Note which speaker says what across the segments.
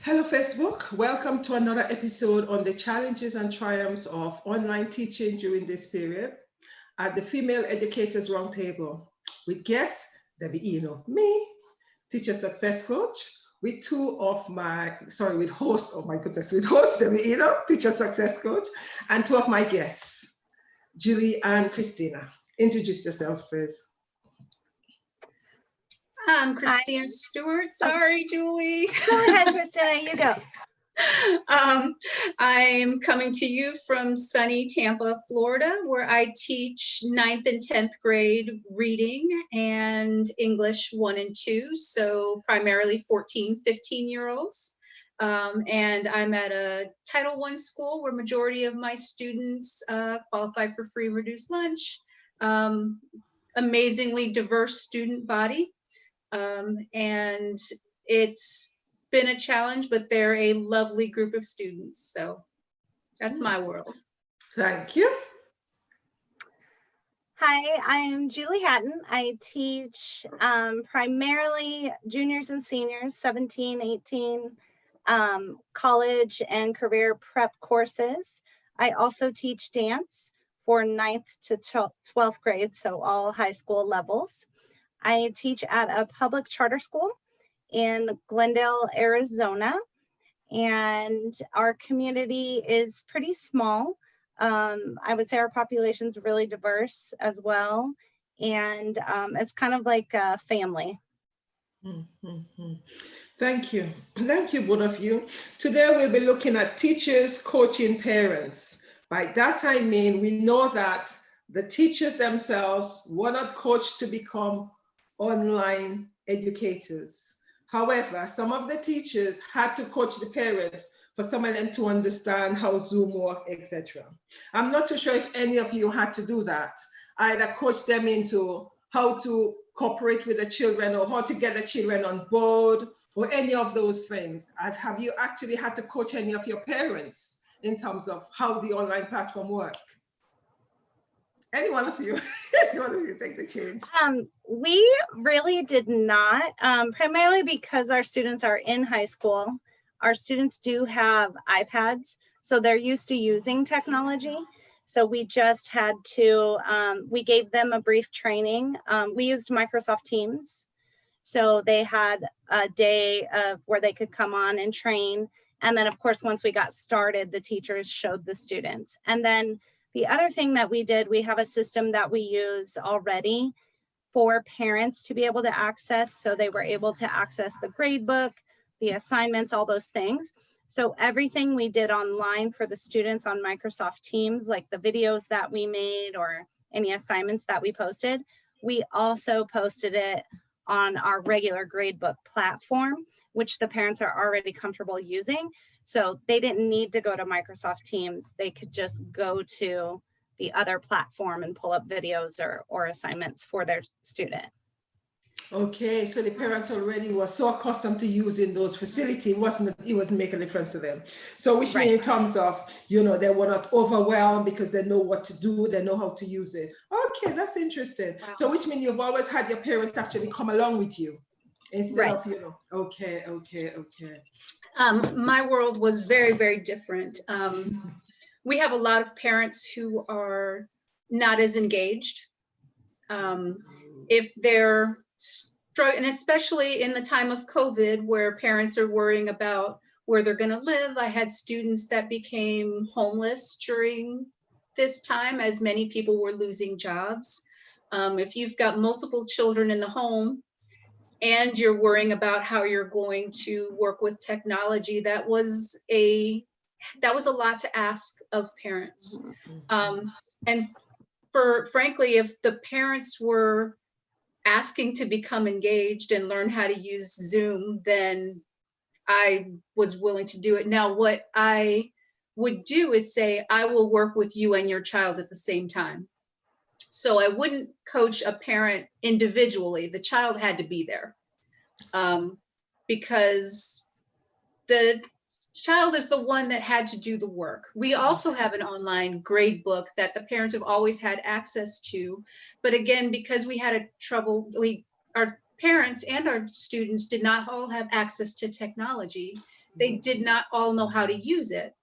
Speaker 1: Hello Facebook, welcome to another episode on the challenges and triumphs of online teaching during this period at the Female Educators Roundtable with guest Debby Enoe, me, teacher success coach, with host Debby Enoe, teacher success coach, and two of my guests, Julie and Christina. Introduce yourself, please.
Speaker 2: I'm Christina Stewart. Sorry, Julie.
Speaker 3: Go ahead, Christina, you go.
Speaker 2: I'm coming to you from sunny Tampa, Florida, where I teach 9th and 10th grade reading and English 1 and 2, so primarily 14, 15-year-olds. And I'm at a Title I school where majority of my students qualify for free reduced lunch. Amazingly diverse student body. And it's been a challenge, but they're a lovely group of students. So that's my world.
Speaker 1: Thank you.
Speaker 3: Hi, I am Julie Hatton. I teach primarily juniors and seniors, 17, 18, college and career prep courses. I also teach dance for 9th to 12th grade, so all high school levels. I teach at a public charter school in Glendale, Arizona, and our community is pretty small. I would say our population is really diverse as well, and it's kind of like a family.
Speaker 1: Thank you. Thank you, both of you. Today we'll be looking at teachers coaching parents. By that I mean, we know that the teachers themselves were not coached to become online educators. However, some of the teachers had to coach the parents for some of them to understand how Zoom works, etc. I'm not too sure if any of you had to do that, either coach them into how to cooperate with the children or how to get the children on board or any of those things. Have you actually had to coach any of your parents in terms of how the online platform works? Any one of you, any one of you take the change?
Speaker 3: We really did not, primarily because our students are in high school. Our students do have iPads, so they're used to using technology. So we just had to, we gave them a brief training. We used Microsoft Teams. So they had a day of where they could come on and train. And then of course, once we got started, the teachers showed the students. And then the other thing that we did, we have a system that we use already for parents to be able to access. So they were able to access the grade book, the assignments, all those things. So everything we did online for the students on Microsoft Teams, like the videos that we made or any assignments that we posted, we also posted it on our regular gradebook platform, which the parents are already comfortable using. So they didn't need to go to Microsoft Teams. They could just go to the other platform and pull up videos or assignments for their student.
Speaker 1: Okay, so the parents already were so accustomed to using those facilities, it wasn't making a difference to them. So which means in terms of, they were not overwhelmed because they know what to do, they know how to use it. Okay, that's interesting. Wow. So which means you've always had your parents actually come along with you instead of, okay.
Speaker 2: My world was very, very different. We have a lot of parents who are not as engaged. If they're struggling, and especially in the time of COVID, where parents are worrying about where they're going to live. I had students that became homeless during this time, as many people were losing jobs. If you've got multiple children in the home, and you're worrying about how you're going to work with technology, that was a lot to ask of parents. And frankly, if the parents were asking to become engaged and learn how to use Zoom, then I was willing to do it. Now, what I would do is say, I will work with you and your child at the same time. So I wouldn't coach a parent individually. The child had to be there because the child is the one that had to do the work. We also have an online grade book that the parents have always had access to. But again, because we had our parents and our students did not all have access to technology, they did not all know how to use it.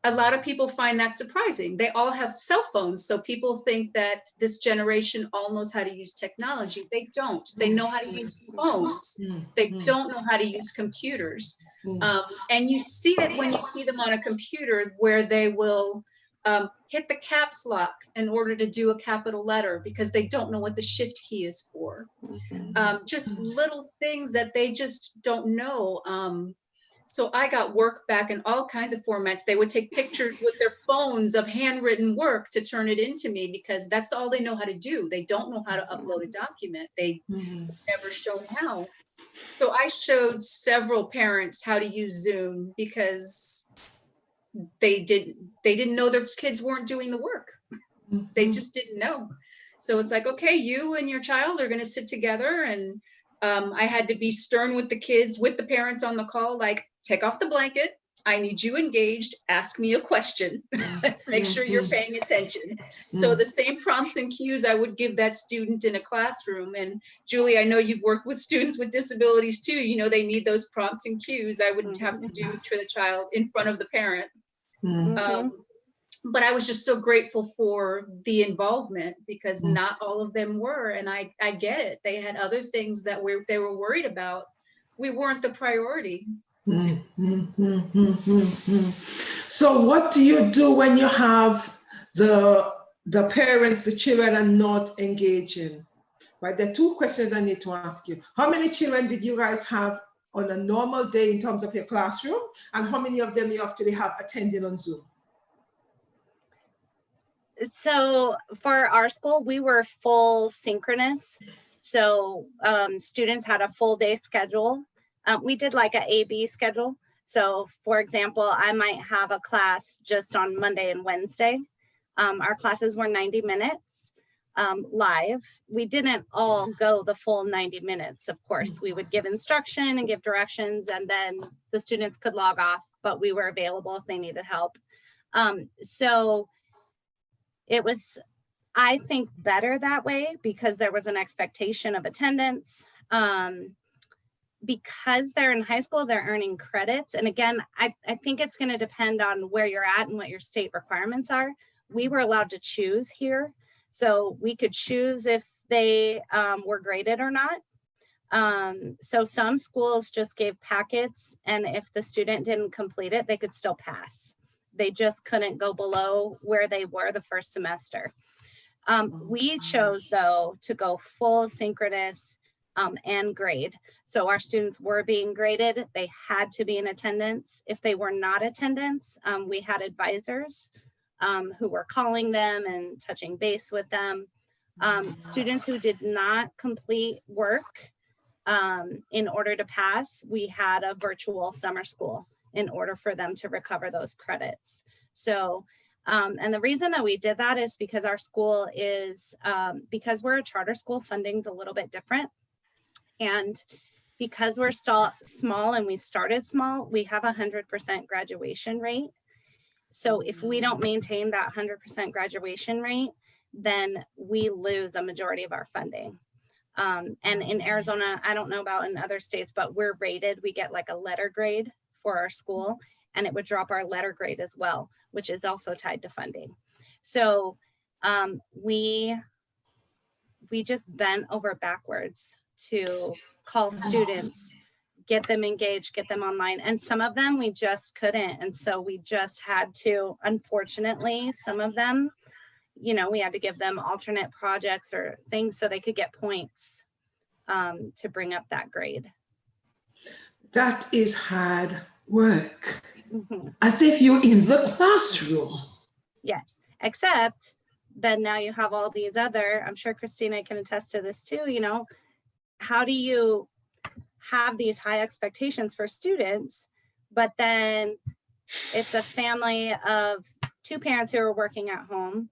Speaker 2: A lot of people find that surprising. They all have cell phones, so people think that this generation all knows how to use technology. They don't. They know how to use phones. They don't know how to use computers. And you see it when you see them on a computer, where they will hit the caps lock in order to do a capital letter because they don't know what the shift key is for. Just little things that they just don't know. So I got work back in all kinds of formats. They would take pictures with their phones of handwritten work to turn it into me, because that's all they know how to do. They don't know how to upload a document. They never shown how. So I showed several parents how to use Zoom because they didn't know their kids weren't doing the work. They just didn't know. So it's like, okay, you and your child are going to sit together, and I had to be stern with the kids, with the parents on the call, like, take off the blanket. I need you engaged. Ask me a question. Let's make sure you're paying attention. So the same prompts and cues I would give that student in a classroom. And Julie, I know you've worked with students with disabilities too. You know, they need those prompts and cues I would have to do for the child in front of the parent. But I was just so grateful for the involvement, because not all of them were, and I get it. They had other things that they were worried about. We weren't the priority.
Speaker 1: So what do you do when you have the parents, the children are not engaging? Right, there are two questions I need to ask you. How many children did you guys have on a normal day in terms of your classroom, and how many of them you actually have attending on Zoom?
Speaker 3: So for our school, we were full synchronous. So students had a full day schedule. We did like a A-B schedule. So for example, I might have a class just on Monday and Wednesday. Our classes were 90 minutes live. We didn't all go the full 90 minutes. Of course, we would give instruction and give directions, and then the students could log off, but we were available if they needed help. So it was, I think, better that way because there was an expectation of attendance. Because they're in high school, they're earning credits. And again, I think it's going to depend on where you're at and what your state requirements are. We were allowed to choose here. So we could choose if they were graded or not. So some schools just gave packets, and if the student didn't complete it, they could still pass. They just couldn't go below where they were the first semester. We chose, though, to go full synchronous and grade. So our students were being graded. They had to be in attendance. If they were not attendance, we had advisors who were calling them and touching base with them. Students who did not complete work in order to pass, we had a virtual summer school in order for them to recover those credits. So, and the reason that we did that is because our school is, because we're a charter school, funding's a little bit different. And because we're still small and we started small, we have 100% graduation rate. So if we don't maintain that 100% graduation rate, then we lose a majority of our funding. And in Arizona, I don't know about in other states, but we're rated, we get like a letter grade for our school, and it would drop our letter grade as well, which is also tied to funding. So we just bent over backwards to call students, get them engaged, get them online. And some of them we just couldn't. And so we just had to, unfortunately, some of them, you know, we had to give them alternate projects or things so they could get points to bring up that grade.
Speaker 1: That is hard work. As if you're in the classroom.
Speaker 3: Yes, except then now you have all these other, I'm sure Christina can attest to this too, you know, how do you have these high expectations for students, but then it's a family of two parents who are working at home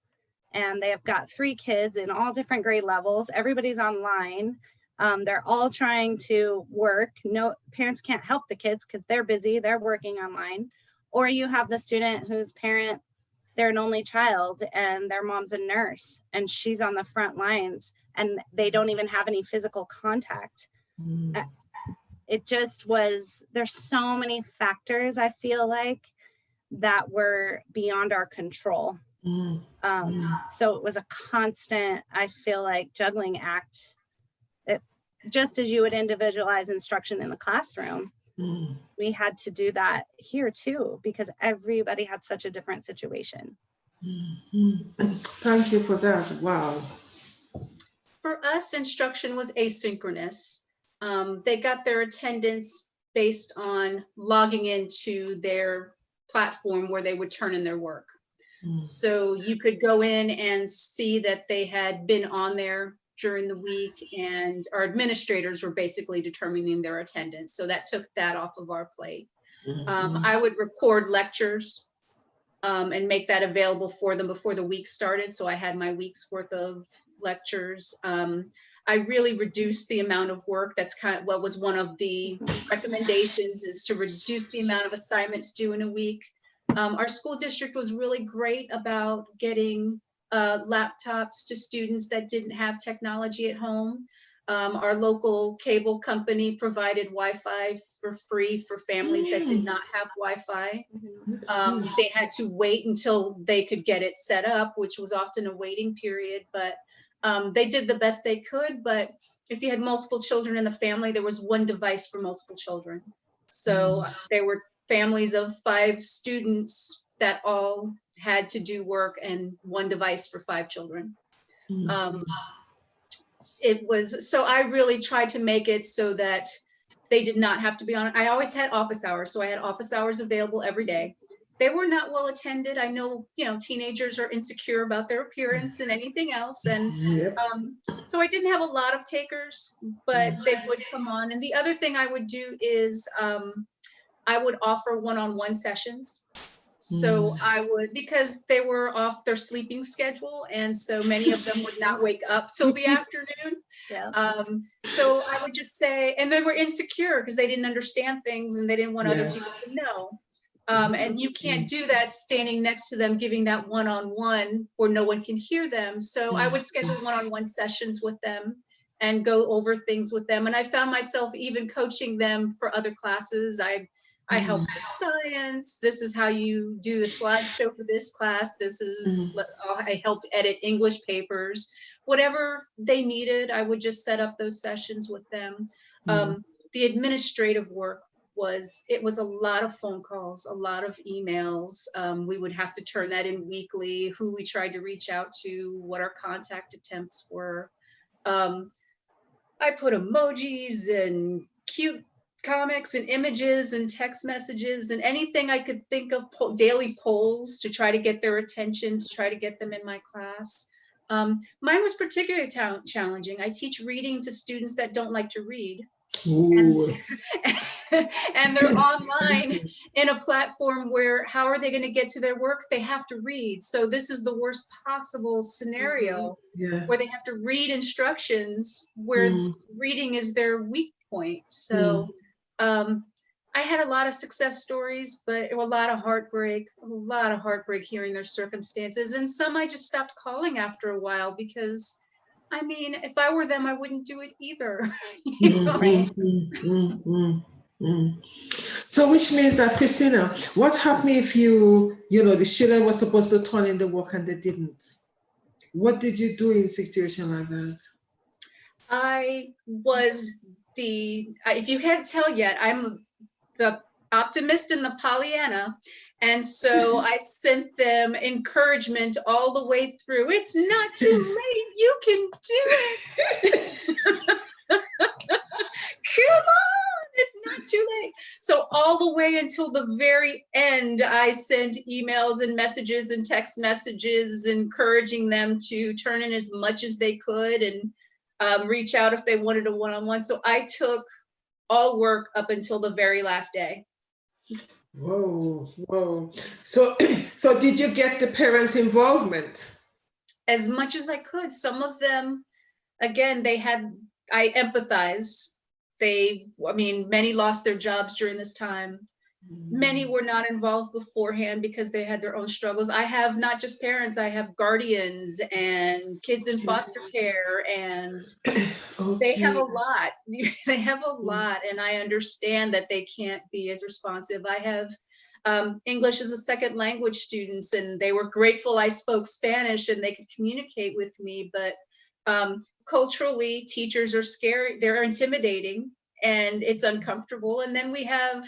Speaker 3: and they have got 3 kids in all different grade levels. Everybody's online. They're all trying to work. No, parents can't help the kids because they're busy, they're working online. Or you have the student whose parent, they're an only child and their mom's a nurse and she's on the front lines and they don't even have any physical contact. it just was, there's so many factors, I feel like, that were beyond our control. So it was a constant, I feel like, juggling act. Just as you would individualize instruction in the classroom, we had to do that here too, because everybody had such a different situation.
Speaker 1: Thank you for that. Wow.
Speaker 2: For us, instruction was asynchronous. They got their attendance based on logging into their platform where they would turn in their work. So you could go in and see that they had been on there during the week, and our administrators were basically determining their attendance. So that took that off of our plate. I would record lectures and make that available for them before the week started. So I had my week's worth of lectures. I really reduced the amount of work. That's kind of what was one of the recommendations, is to reduce the amount of assignments due in a week. Our school district was really great about getting laptops to students that didn't have technology at home. Our local cable company provided Wi-Fi for free for families that did not have Wi-Fi. They had to wait until they could get it set up, which was often a waiting period, but they did the best they could. But if you had multiple children in the family, there was one device for multiple children. So there were families of 5 students that all had to do work, and one device for 5 children. It was, so I really tried to make it so that they did not have to be on. I always had office hours, so I had office hours available every day. They were not well attended. I know, you know, teenagers are insecure about their appearance and anything else. And so I didn't have a lot of takers, but they would come on. And the other thing I would do is I would offer one-on-one sessions. So I would, because they were off their sleeping schedule, and so many of them would not wake up till the afternoon. So I would just say, and they were insecure because they didn't understand things and they didn't want other people to know. And you can't do that standing next to them, giving that one-on-one where no one can hear them. So I would schedule one-on-one sessions with them and go over things with them. And I found myself even coaching them for other classes. I helped with science. This is how you do the slideshow for this class. This is, I helped edit English papers. Whatever they needed, I would just set up those sessions with them. The administrative work it was a lot of phone calls, a lot of emails. We would have to turn that in weekly, who we tried to reach out to, what our contact attempts were. I put emojis and cute comics and images and text messages and anything I could think of, daily polls to try to get their attention, to try to get them in my class. Mine was particularly challenging. I teach reading to students that don't like to read. And they're online in a platform where, how are they going to get to their work? They have to read. So this is the worst possible scenario where they have to read instructions where reading is their weak point. So I had a lot of success stories, but a lot of heartbreak hearing their circumstances. And some I just stopped calling after a while because, I mean, if I were them, I wouldn't do it either.
Speaker 1: So which means that, Christina, what's happening if you know, the children were supposed to turn in the work and they didn't? What did you do in a situation like that?
Speaker 2: I was if you can't tell yet, I'm the optimist and the Pollyanna. And so I sent them encouragement all the way through. It's not too late. You can do it. Come on, it's not too late. So all the way until the very end, I sent emails and messages and text messages encouraging them to turn in as much as they could and reach out if they wanted a one-on-one. So I took all work up until the very last day.
Speaker 1: Whoa. So did you get the parents' involvement?
Speaker 2: As much as I could. Some of them, again, I empathized. Many lost their jobs during this time. Many were not involved beforehand because they had their own struggles. I have not just parents, I have guardians and kids in foster care, and they have a lot. They have a lot, and I understand that they can't be as responsive. I have English as a second language students, and they were grateful I spoke Spanish and they could communicate with me, but culturally, teachers are scary, they're intimidating, and it's uncomfortable. And then we have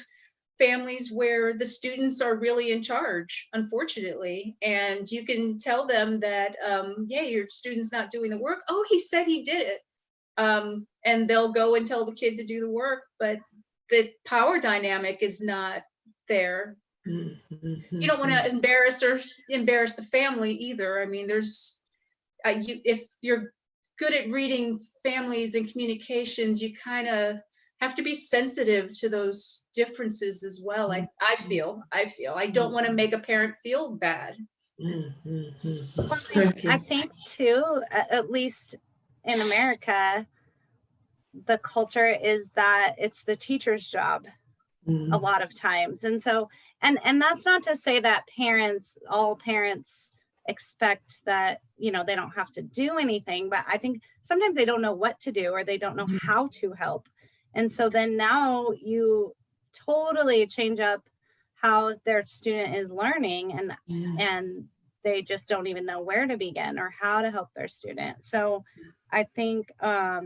Speaker 2: families where the students are really in charge, unfortunately, and you can tell them that, yeah, your student's not doing the work. Oh, he said he did it. And they'll go and tell the kid to do the work, but the power dynamic is not there. You don't want to embarrass the family either. I mean, there's, if you're good at reading families and communications, you kind of have to be sensitive to those differences as well. I feel I don't want to make a parent feel bad.
Speaker 3: I think too, at least in America, the culture is that it's the teacher's job a lot of times. And so, and that's not to say that all parents expect that, you know, they don't have to do anything, but I think sometimes they don't know what to do, or they don't know how to help. And so then now you totally change up how their student is learning, and they just don't even know where to begin or how to help their student. So I think that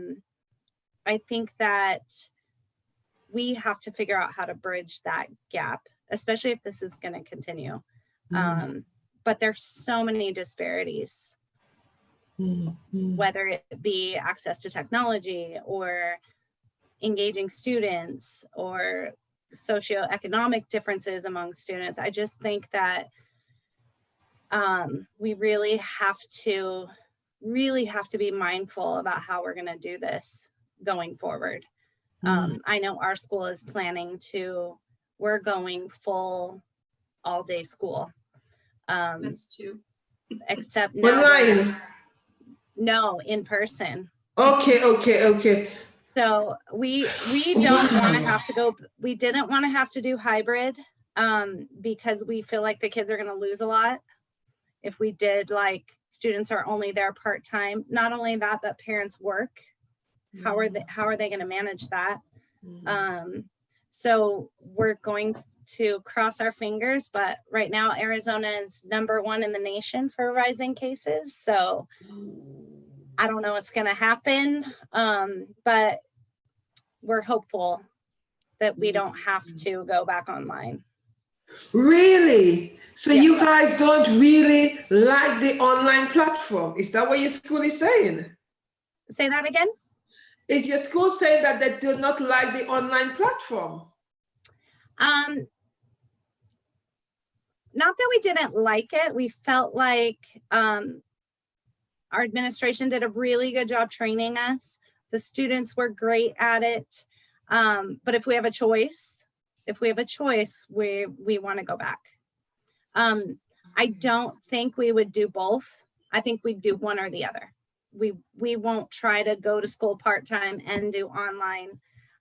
Speaker 3: we have to figure out how to bridge that gap, especially if this is going to continue. But there's so many disparities, whether it be access to technology or engaging students or socioeconomic differences among students. I just think that we really have to be mindful about how we're going to do this going forward. I know our school is planning we're going full all-day school.
Speaker 2: That's two.
Speaker 3: Except now
Speaker 1: online.
Speaker 3: No, in person.
Speaker 1: Okay.
Speaker 3: So we don't want to have to go. We didn't want to have to do hybrid because we feel like the kids are going to lose a lot if we did, like, students are only there part-time. Not only that, but parents work. How are they going to manage that? So we're going to cross our fingers, but right now Arizona is #1 in the nation for rising cases. So I don't know what's going to happen, but we're hopeful that we don't have to go back online.
Speaker 1: Really? So
Speaker 3: Yes.
Speaker 1: you guys don't really like the online platform? Is that what your school is saying?
Speaker 3: Say that again?
Speaker 1: Is your school saying that they do not like the online platform?
Speaker 3: Not that we didn't like it. We felt like our administration did a really good job training us. The students were great at it. But if we have a choice, we want to go back. I don't think we would do both. I think we'd do one or the other. We won't try to go to school part-time and do online.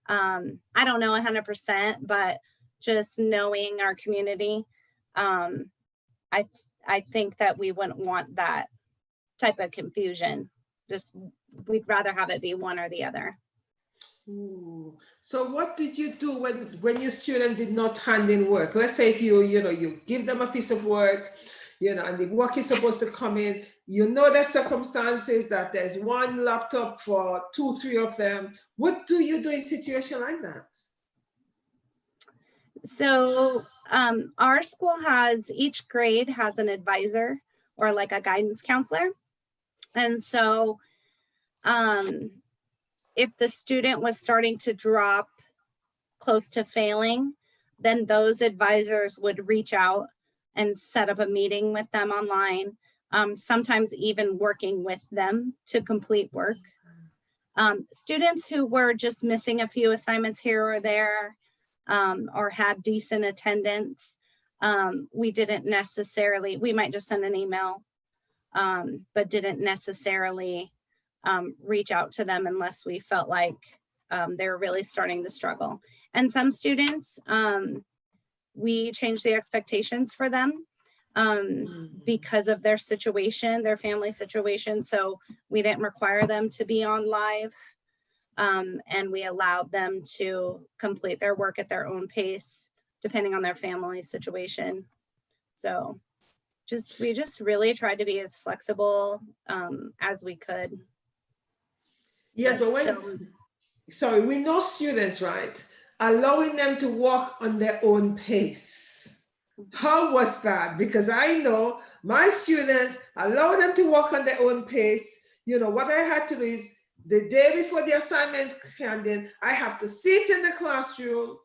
Speaker 3: I don't know 100%, but just knowing our community, I think that we wouldn't want that type of confusion. Just, we'd rather have it be one or the other.
Speaker 1: Ooh. So what did you do when your student did not hand in work? Let's say if you give them a piece of work, and the work is supposed to come in, the circumstances that there's one laptop for 2-3 of them. What do you do in a situation like that?
Speaker 3: So our school each grade has an advisor or like a guidance counselor. And so if the student was starting to drop close to failing, then those advisors would reach out and set up a meeting with them online, sometimes even working with them to complete work. Students who were just missing a few assignments here or there, or had decent attendance, we might just send an email, but didn't necessarily reach out to them unless we felt like they were really starting to struggle. And some students, we changed the expectations for them because of their situation, their family situation. So we didn't require them to be on live, and we allowed them to complete their work at their own pace, depending on their family situation. So we just really tried to be as flexible as we could.
Speaker 1: Yes, but sorry, we know students, right? Allowing them to walk on their own pace. How was that? Because I know my students, allow them to walk on their own pace. You know, what I had to do is the day before the assignment handing, I have to sit in the classroom,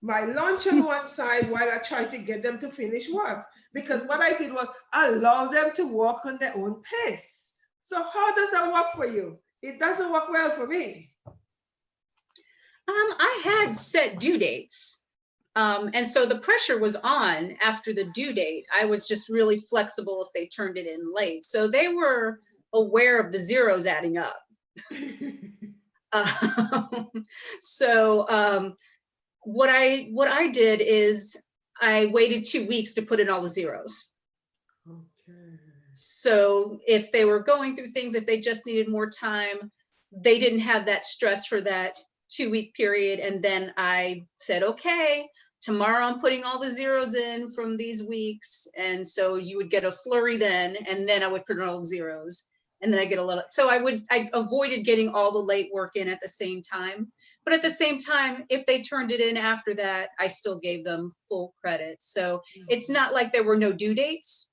Speaker 1: my lunch on one side while I try to get them to finish work. Because what I did was allow them to walk on their own pace. So how does that work for you? It doesn't work well for me.
Speaker 2: I had set due dates. And so the pressure was on after the due date. I was just really flexible if they turned it in late. So they were aware of the zeros adding up. What I did is I waited 2 weeks to put in all the zeros.
Speaker 1: Okay.
Speaker 2: So if they were going through things, if they just needed more time, they didn't have that stress for that 2-week period. And then I said, okay, tomorrow I'm putting all the zeros in from these weeks. And so you would get a flurry then, and then I would put in all the zeros. And then I get a little, so I avoided getting all the late work in at the same time. But at the same time, if they turned it in after that, I still gave them full credit. So it's not like there were no due dates.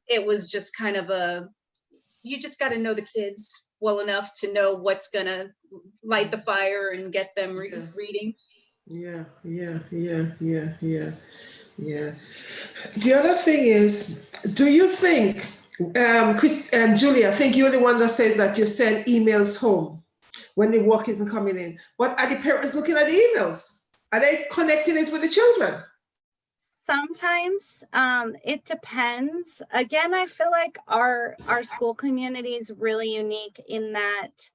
Speaker 2: It was just kind of you just got to know the kids well enough to know what's gonna light the fire and get them reading.
Speaker 1: Yeah. The other thing is, do you think, Julie, I think you're the one that says that you send emails home when the work isn't coming in. But are the parents looking at the emails? Are they connecting it with the children?
Speaker 3: Sometimes it depends. Again, I feel like our school community is really unique in that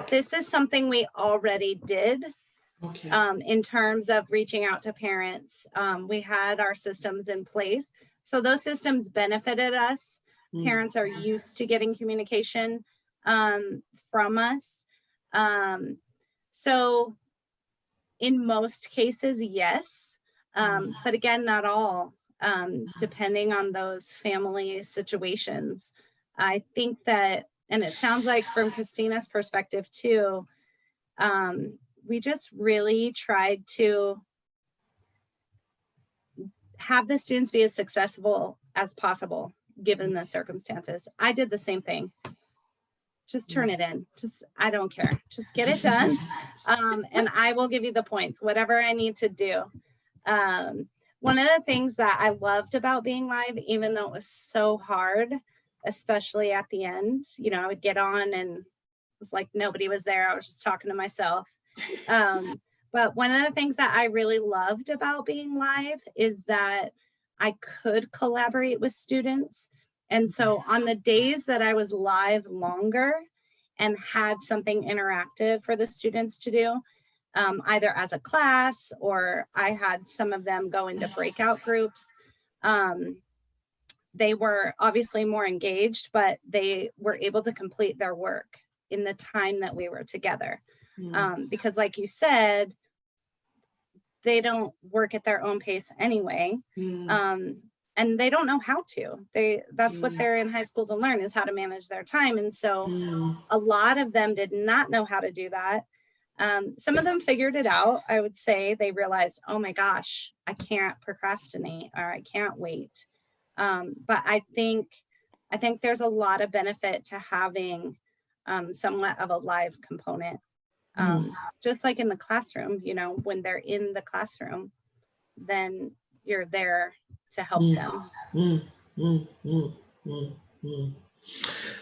Speaker 3: this is something we already did.
Speaker 1: Okay.
Speaker 3: In terms of reaching out to parents. We had our systems in place. So those systems benefited us. Parents are used to getting communication from us. So in most cases, yes. But again, not all, depending on those family situations. I think that, and it sounds like from Christina's perspective too, we just really tried to have the students be as successful as possible, given the circumstances. I did the same thing. Just turn it in. I don't care. Just get it done. And I will give you the points, whatever I need to do. One of the things that I loved about being live, even though it was so hard, especially at the end, you know, I would get on and it was like nobody was there. I was just talking to myself. But one of the things that I really loved about being live is that I could collaborate with students. And so on the days that I was live longer and had something interactive for the students to do, either as a class or I had some of them go into breakout groups, they were obviously more engaged, but they were able to complete their work in the time that we were together. Because like you said, they don't work at their own pace anyway. And they don't know how to. That's what they're in high school to learn, is how to manage their time. And so a lot of them did not know how to do that. Some of them figured it out. I would say they realized, oh my gosh, I can't procrastinate, or I can't wait. But I think there's a lot of benefit to having somewhat of a live component. Just like in the classroom, you know, when they're in the classroom, then you're there to help them.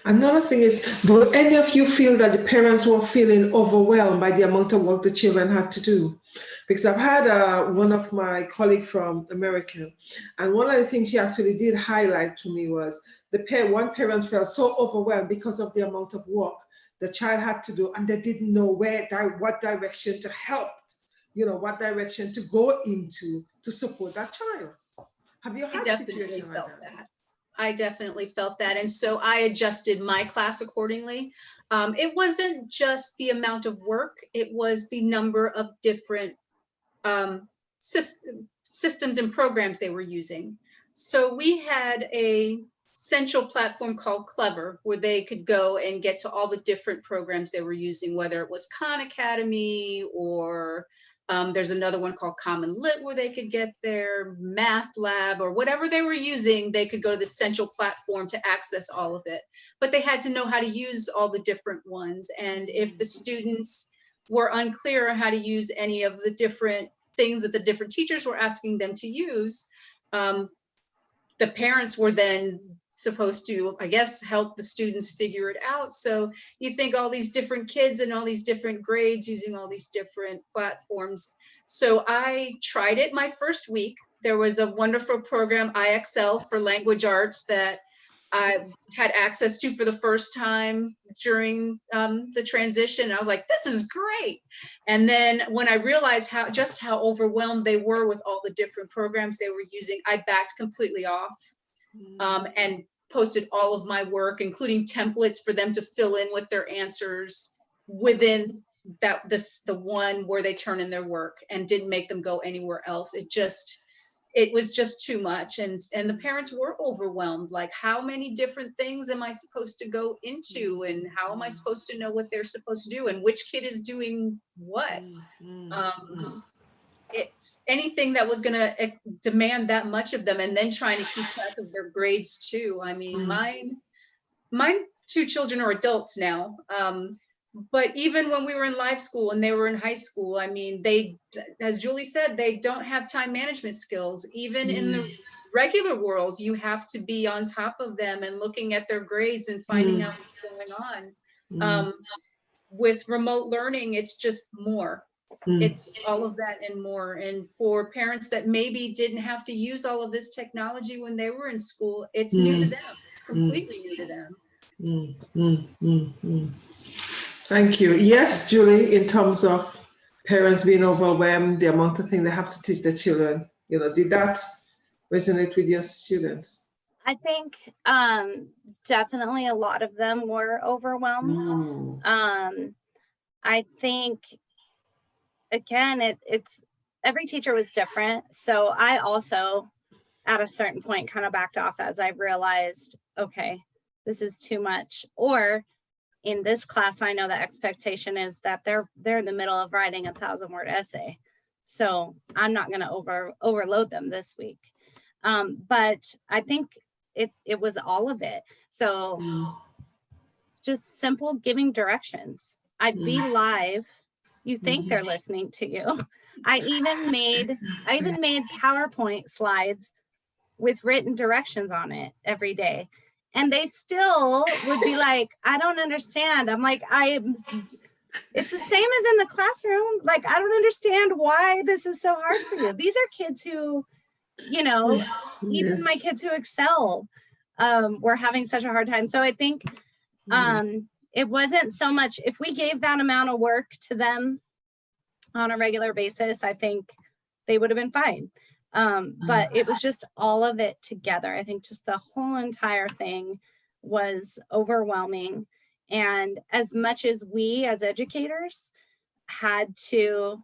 Speaker 1: Another thing is, do any of you feel that the parents were feeling overwhelmed by the amount of work the children had to do? Because I've had one of my colleagues from America, and one of the things she actually did highlight to me was one parent felt so overwhelmed because of the amount of work the child had to do, and they didn't know what direction to help what direction to go into to support that child. Have you had a situation like that?
Speaker 2: I definitely felt that. And so I adjusted my class accordingly. It wasn't just the amount of work, it was the number of different systems and programs they were using. So we had a central platform called Clever, where they could go and get to all the different programs they were using, whether it was Khan Academy or there's another one called Common Lit where they could get their math lab or whatever they were using. They could go to the central platform to access all of it, but they had to know how to use all the different ones. And if the students were unclear on how to use any of the different things that the different teachers were asking them to use, the parents were then supposed to, I guess, help the students figure it out. So you think all these different kids and all these different grades using all these different platforms. So I tried it my first week. There was a wonderful program, IXL, for language arts that I had access to for the first time during the transition. I was like, this is great. And then when I realized just how overwhelmed they were with all the different programs they were using, I backed completely off. And posted all of my work, including templates for them to fill in with their answers within the one where they turn in their work, and didn't make them go anywhere else. It was just too much. And the parents were overwhelmed. Like, how many different things am I supposed to go into? And how am I supposed to know what they're supposed to do? And which kid is doing what? It's anything that was going to demand that much of them, and then trying to keep track of their grades too. I mean, mine two children are adults now, but even when we were in live school and they were in high school, I mean, they, as Julie said, they don't have time management skills. Even in the regular world, you have to be on top of them and looking at their grades and finding out what's going on. With remote learning, it's just more. It's all of that and more. And for parents that maybe didn't have to use all of this technology when they were in school, it's new to them. It's completely new to them.
Speaker 1: Thank you. Yes, Julie, in terms of parents being overwhelmed, the amount of things they have to teach their children, did that resonate with your students?
Speaker 3: I think definitely a lot of them were overwhelmed. I think, again, it's every teacher was different. So I also, at a certain point, kind of backed off as I realized, okay, this is too much. Or in this class, I know the expectation is that they're in the middle of writing a 1,000-word essay. So I'm not going to overload them this week. But I think it was all of it. So just simple giving directions. I'd be live. You think they're listening to you. I even made PowerPoint slides with written directions on it every day. And they still would be like, I don't understand. I'm like, it's the same as in the classroom. Like, I don't understand why this is so hard for you. These are kids who, even my kids who excel were having such a hard time. So I think it wasn't so much, if we gave that amount of work to them on a regular basis, I think they would have been fine. But it was just all of it together. I think just the whole entire thing was overwhelming. And as much as we as educators had to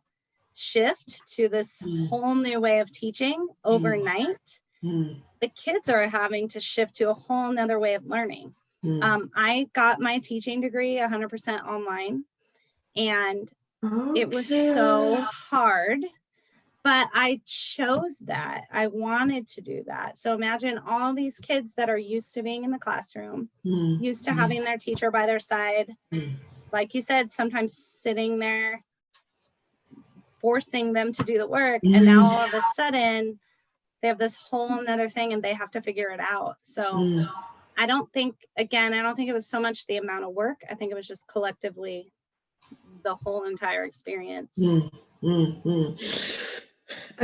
Speaker 3: shift to this whole new way of teaching overnight, the kids are having to shift to a whole nother way of learning. I got my teaching degree 100% online, and it was so hard, but I chose that. I wanted to do that. So imagine all these kids that are used to being in the classroom, used to having their teacher by their side, like you said, sometimes sitting there, forcing them to do the work. And now all of a sudden they have this whole nother thing and they have to figure it out. So I don't think it was so much the amount of work. I think it was just collectively the whole entire experience.
Speaker 1: And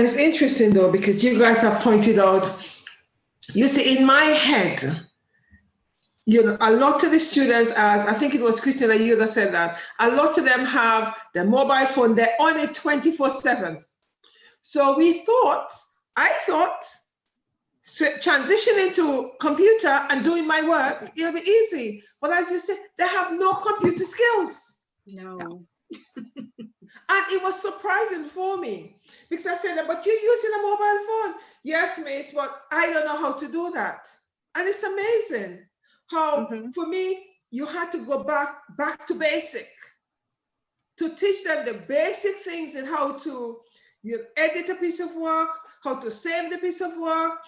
Speaker 1: it's interesting though, because you guys have pointed out, you see, in my head, you know, a lot of the students, as I think it was Christina, you that said that, a lot of them have their mobile phone, they're on it 24/7. So I thought, transitioning to computer and doing my work, it'll be easy. But as you said, they have no computer skills.
Speaker 2: No.
Speaker 1: And it was surprising for me because I said, but you're using a mobile phone. Yes, miss, but I don't know how to do that. And it's amazing how, for me, you had to go back to basic to teach them the basic things and how to edit a piece of work, how to save the piece of work,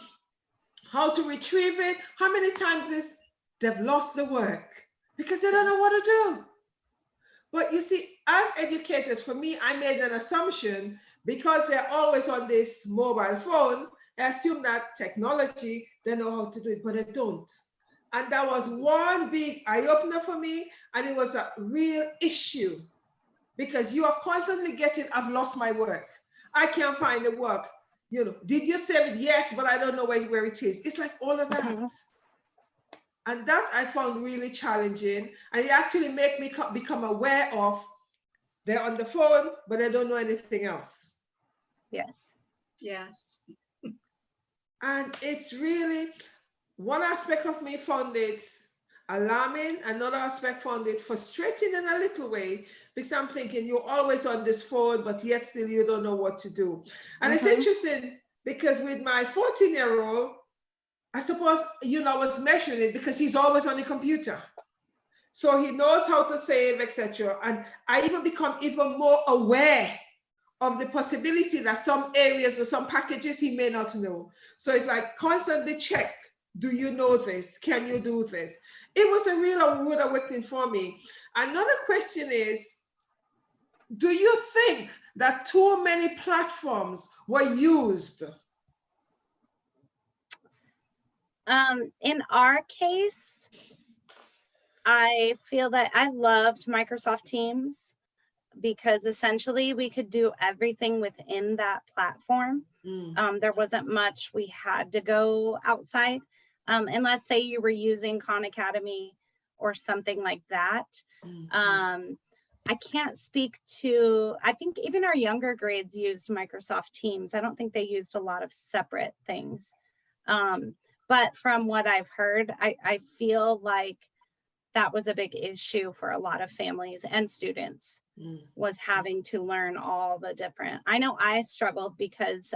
Speaker 1: how to retrieve it. How many times they've lost the work because they don't know what to do. But you see, as educators, for me, I made an assumption because they're always on this mobile phone, I assume that technology, they know how to do it, but they don't. And that was one big eye-opener for me, and it was a real issue because you are constantly getting, I've lost my work. I can't find the work. You know, did you save it? Yes, but I don't know where it is. It's like all of that. And that I found really challenging. And it actually made me become aware of they're on the phone, but they don't know anything else.
Speaker 3: Yes.
Speaker 2: Yes.
Speaker 1: And it's really, one aspect of me found it alarming, another aspect found it frustrating in a little way, because I'm thinking you're always on this phone, but yet still you don't know what to do. And it's interesting because with my 14-year-old, I suppose, you know, I was measuring it because he's always on the computer. So he knows how to save, etc. And I even become even more aware of the possibility that some areas or some packages he may not know. So it's like constantly check, do you know this? Can you do this? It was a real rude awakening for me. Another question is, do you think that too many platforms were used?
Speaker 3: In our case, I feel that I loved Microsoft Teams because essentially we could do everything within that platform. There wasn't much we had to go outside, unless say you were using Khan Academy or something like that. I can't speak to, I think even our younger grades used Microsoft Teams. I don't think they used a lot of separate things. But from what I've heard, I feel like that was a big issue for a lot of families and students, was having to learn all the different. I know I struggled because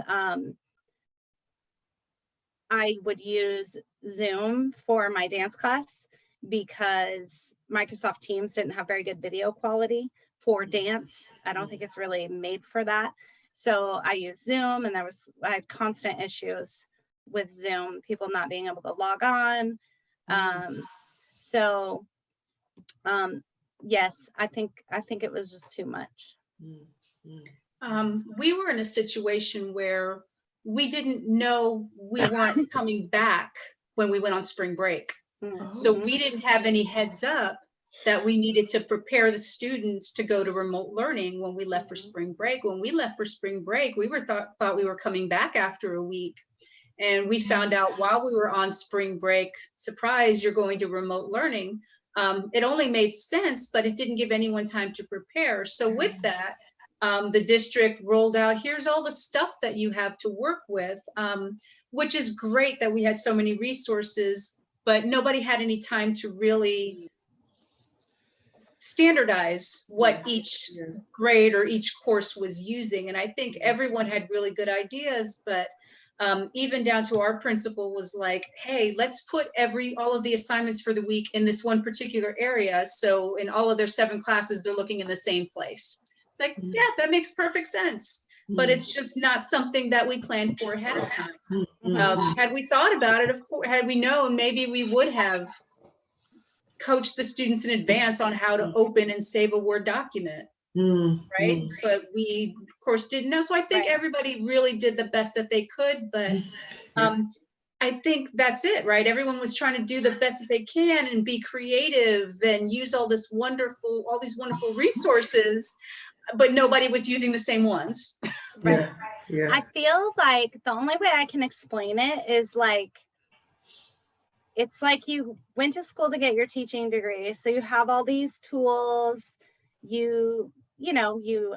Speaker 3: I would use Zoom for my dance class because Microsoft Teams didn't have very good video quality for dance. I don't think it's really made for that. So I used Zoom, and I had constant issues with Zoom, people not being able to log on. Yes, I think it was just too much.
Speaker 2: We were in a situation where we didn't know we weren't coming back when we went on spring break. So we didn't have any heads up that we needed to prepare the students to go to remote learning when we left for spring break. When we left for spring break, we were thought we were coming back after a week. And we found out while we were on spring break, surprise, you're going to remote learning. It only made sense, but it didn't give anyone time to prepare. So with that, the district rolled out, here's all the stuff that you have to work with, which is great that we had so many resources, but nobody had any time to really standardize what each grade or each course was using. And I think everyone had really good ideas, but even down to our principal was like, hey, let's put all of the assignments for the week in this one particular area. So in all of their 7 classes, they're looking in the same place. It's like, yeah, that makes perfect sense. But it's just not something that we planned for ahead of time. Had we thought about it, of course, had we known, maybe we would have coached the students in advance on how to open and save a Word document. Right? But we, of course, didn't know. So I think everybody really did the best that they could. But I think that's it, right? Everyone was trying to do the best that they can and be creative and use all these wonderful resources, but nobody was using the same ones.
Speaker 3: Right. I feel like the only way I can explain it is like, it's like you went to school to get your teaching degree. So you have all these tools, you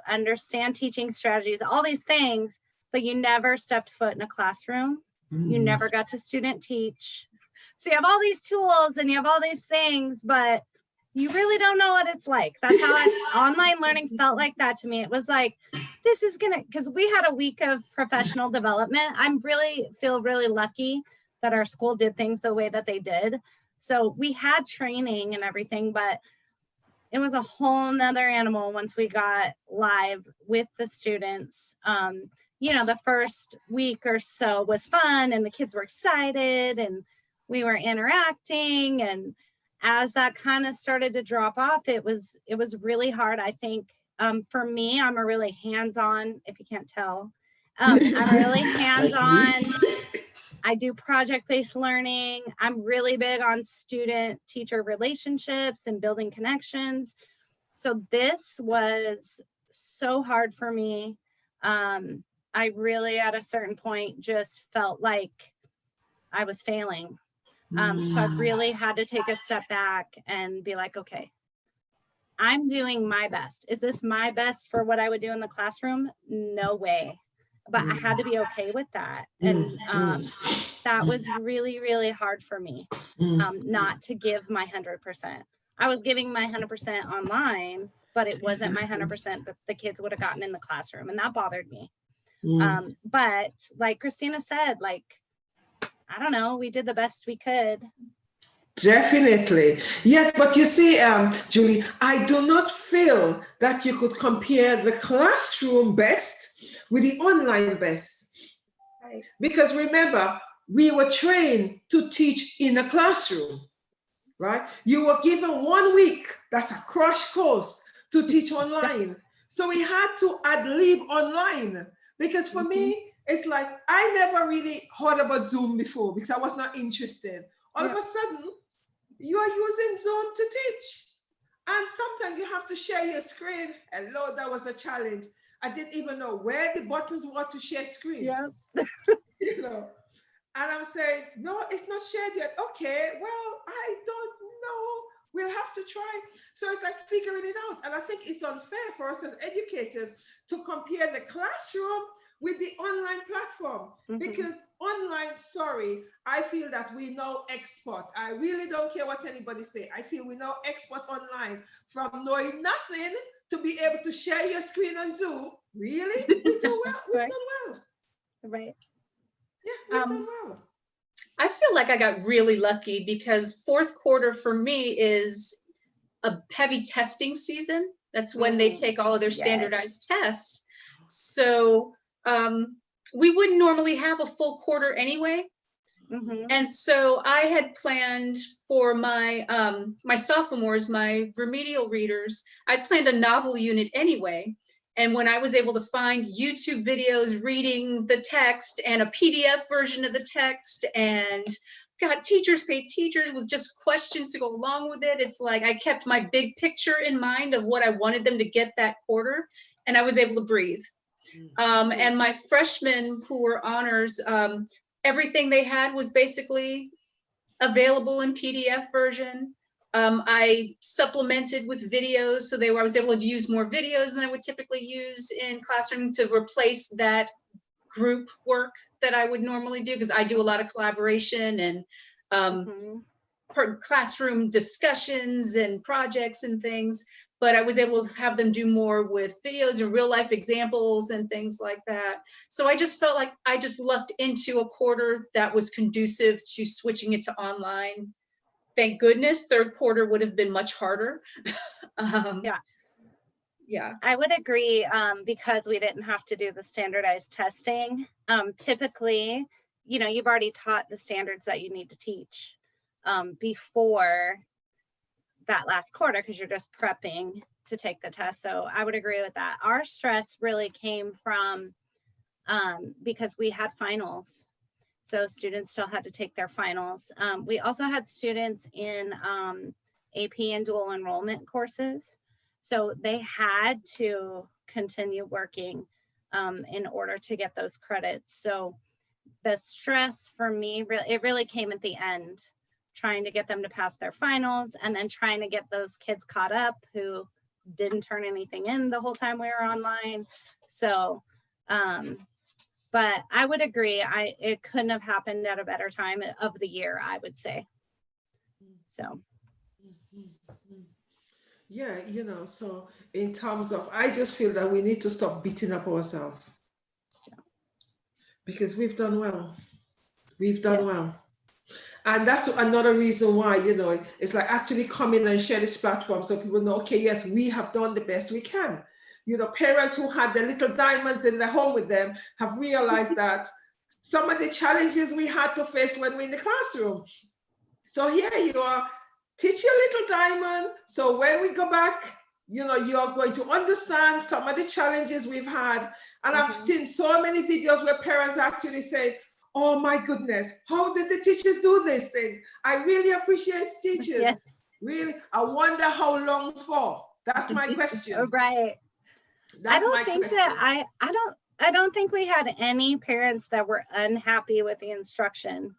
Speaker 3: understand teaching strategies, all these things, but you never stepped foot in a classroom. You never got to student teach. So you have all these tools and you have all these things, but you really don't know what it's like. That's how online learning felt like that to me. It was like, this is because we had a week of professional development. Feel really lucky that our school did things the way that they did. So we had training and everything, but it was a whole nother animal once we got live with the students. The first week or so was fun and the kids were excited and we were interacting. And as that kind of started to drop off, it was really hard. I think for me, I'm a really hands-on, if you can't tell, I'm really hands-on. I do project-based learning. I'm really big on student-teacher relationships and building connections. So this was so hard for me. I really, at a certain point, just felt like I was failing. So I really had to take a step back and be like, okay, I'm doing my best. Is this my best for what I would do in the classroom? No way. But I had to be okay with that. And that was really, really hard for me, not to give my 100%. I was giving my 100% online, but it wasn't my 100% that the kids would have gotten in the classroom. And that bothered me. But like Christina said, like, I don't know, we did the best we could.
Speaker 1: Definitely. Yes, but you see, Julie, I do not feel that you could compare the classroom best with the online best.
Speaker 2: Right.
Speaker 1: Because remember, we were trained to teach in a classroom, right? You were given 1 week, that's a crash course, to teach online. So we had to ad-lib online. Because for me, it's like, I never really heard about Zoom before because I was not interested. All of a sudden, you are using Zoom to teach. And sometimes you have to share your screen. Hello, that was a challenge. I didn't even know where the buttons were to share screen. You know, and I'm saying, no, it's not shared yet. Okay, well, I don't know. We'll have to try. So it's like figuring it out. And I think it's unfair for us as educators to compare the classroom with the online platform, because online, sorry, I feel that we now expert. I really don't care what anybody say. I feel we now expert online from knowing nothing to be able to share your screen on Zoom. Really? We do well. We've done well.
Speaker 3: Right.
Speaker 1: Yeah, we've done well.
Speaker 2: I feel like I got really lucky because fourth quarter for me is a heavy testing season. That's when they take all of their standardized tests. So we wouldn't normally have a full quarter anyway. And so I had planned for my my sophomores, my remedial readers, I planned a novel unit anyway. And when I was able to find YouTube videos reading the text and a PDF version of the text and got teachers pay teachers with just questions to go along with it, it's like I kept my big picture in mind of what I wanted them to get that quarter, and I was able to breathe. And my freshmen who were honors, everything they had was basically available in PDF version. I supplemented with videos, so I was able to use more videos than I would typically use in classroom to replace that group work that I would normally do, because I do a lot of collaboration and classroom discussions and projects and things. But I was able to have them do more with videos and real life examples and things like that. So I just felt like I just lucked into a quarter that was conducive to switching it to online. Thank goodness. Third quarter would have been much harder. Yeah.
Speaker 3: I would agree, because we didn't have to do the standardized testing. Typically, you've already taught the standards that you need to teach before that last quarter, because you're just prepping to take the test. So I would agree with that. Our stress really came from because we had finals. So students still had to take their finals. We also had students in AP and dual enrollment courses. So they had to continue working in order to get those credits. So the stress for me, it really came at the end, trying to get them to pass their finals, and then trying to get those kids caught up who didn't turn anything in the whole time we were online. So, but I would agree, it couldn't have happened at a better time of the year, I would say. So.
Speaker 1: Yeah, so in terms of, I just feel that we need to stop beating up ourselves because we've done well. We've done well. And that's another reason why, it's like actually come in and share this platform so people know, okay, yes, we have done the best we can. Parents who had their little diamonds in their home with them have realized that some of the challenges we had to face when we're in the classroom. So here you are, teach your little diamond. So when we go back, you are going to understand some of the challenges we've had. And I've seen so many videos where parents actually say, oh my goodness, how did the teachers do these things? I really appreciate teachers.
Speaker 3: Yes.
Speaker 1: Really, I wonder how long for. That's my question.
Speaker 3: Right.
Speaker 1: That's
Speaker 3: I don't think we had any parents that were unhappy with the instruction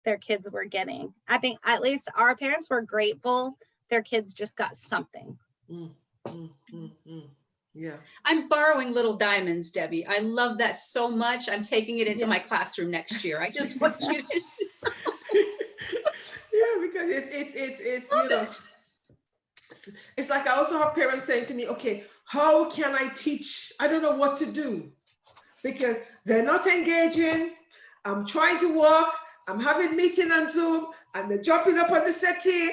Speaker 3: their kids were getting. I think at least our parents were grateful their kids just got something.
Speaker 1: Yeah.
Speaker 2: I'm borrowing little diamonds, Debbie. I love that so much. I'm taking it into my classroom next year. I just want you to
Speaker 1: yeah, because it's it's like I also have parents saying to me, okay, how can I teach? I don't know what to do because they're not engaging. I'm trying to work. I'm having meeting on Zoom and they're jumping up on the settee.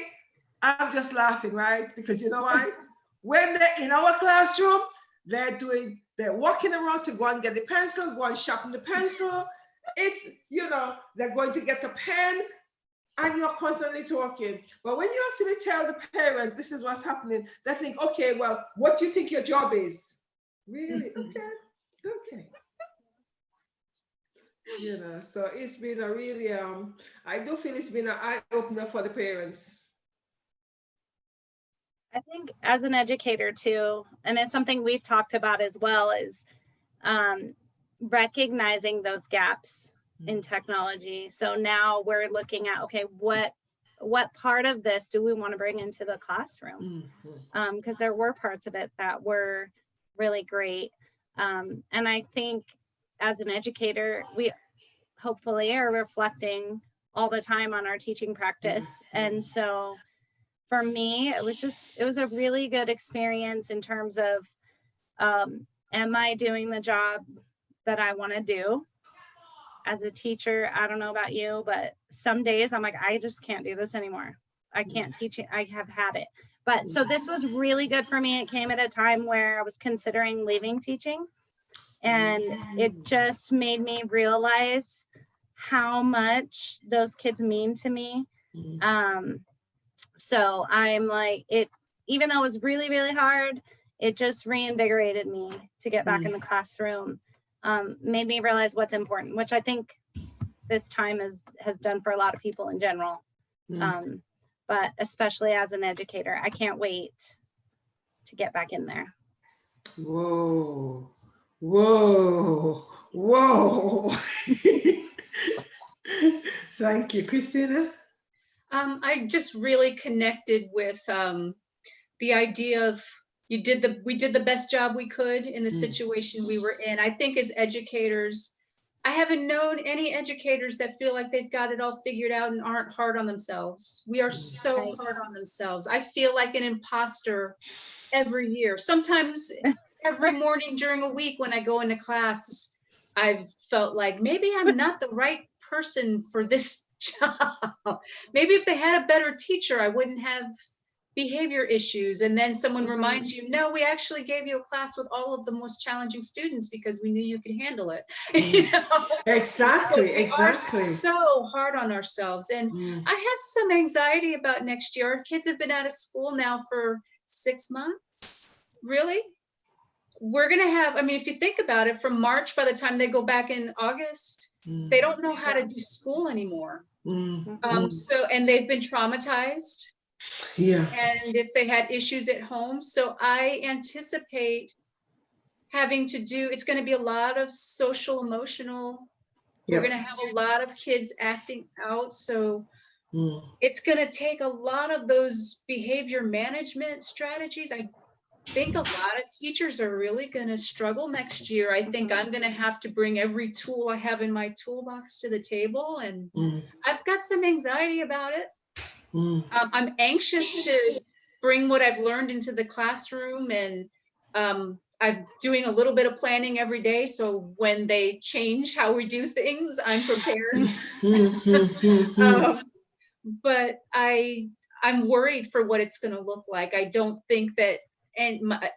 Speaker 1: I'm just laughing, right? Because you know why? When they're in our classroom, they're walking around to go and get the pencil, go and sharpen the pencil. It's, they're going to get the pen and you're constantly talking. But when you actually tell the parents, this is what's happening, they think, okay, well, what do you think your job is? Really? Okay. So it's been a really, I do feel it's been an eye-opener for the parents.
Speaker 3: I think as an educator too, and it's something we've talked about as well, is recognizing those gaps in technology. So now we're looking at, okay, what part of this do we want to bring into the classroom? Because there were parts of it that were really great. And I think as an educator, we hopefully are reflecting all the time on our teaching practice. And so for me, it was a really good experience in terms of, am I doing the job that I want to do as a teacher? I don't know about you, but some days I'm like, I just can't do this anymore. I can't teach it. I have had it. But so this was really good for me. It came at a time where I was considering leaving teaching. And it just made me realize how much those kids mean to me. So I'm like, even though it was really, really hard, it just reinvigorated me to get back in the classroom, made me realize what's important, which I think this time has done for a lot of people in general. But especially as an educator, I can't wait to get back in there.
Speaker 1: Whoa. Thank you, Christina.
Speaker 2: I just really connected with the idea of we did the best job we could in the situation we were in. I think as educators, I haven't known any educators that feel like they've got it all figured out and aren't hard on themselves. We are so hard on themselves. I feel like an imposter every year. Sometimes every morning during a week when I go into class, I've felt like maybe I'm not the right person for this job. Maybe if they had a better teacher, I wouldn't have behavior issues. And then someone reminds you, no, we actually gave you a class with all of the most challenging students because we knew you could handle it.
Speaker 1: Exactly.
Speaker 2: We are so hard on ourselves. And I have some anxiety about next year. Our kids have been out of school now for 6 months. Really? We're going to have, I mean, if you think about it, from March, by the time they go back in August, they don't know how to do school anymore. So, and they've been traumatized.
Speaker 1: Yeah.
Speaker 2: And if they had issues at home. So I anticipate having to do, it's going to be a lot of social, emotional. We're going to have a lot of kids acting out. So It's going to take a lot of those behavior management strategies. I think a lot of teachers are really going to struggle next year. I think I'm going to have to bring every tool I have in my toolbox to the table, and I've got some anxiety about it. I'm anxious to bring what I've learned into the classroom, and I'm doing a little bit of planning every day, so when they change how we do things, I'm prepared. But I'm worried for what it's going to look like. I don't think that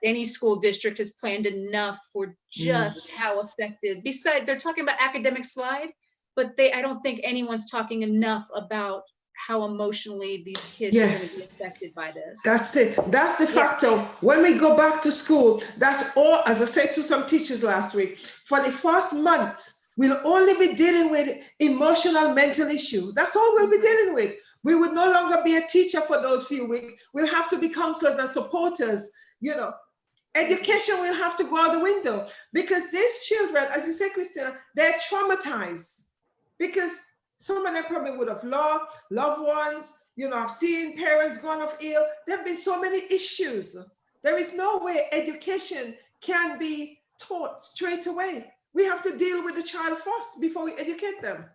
Speaker 2: any school district has planned enough for just how effective. Besides, they're talking about academic slide, but I don't think anyone's talking enough about how emotionally these kids are going to be affected by this.
Speaker 1: That's it. That's the factor. When we go back to school, that's all, as I said to some teachers last week, for the first month, we'll only be dealing with emotional, mental issue. That's all we'll be dealing with. We would no longer be a teacher for those few weeks. We'll have to be counselors and supporters. You know, education will have to go out the window, because these children, as you say, Christina, they're traumatized, because some of them probably would have lost loved ones. You know, I've seen parents gone off ill. There have been so many issues. There is no way education can be taught straight away. We have to deal with the child first before we educate them.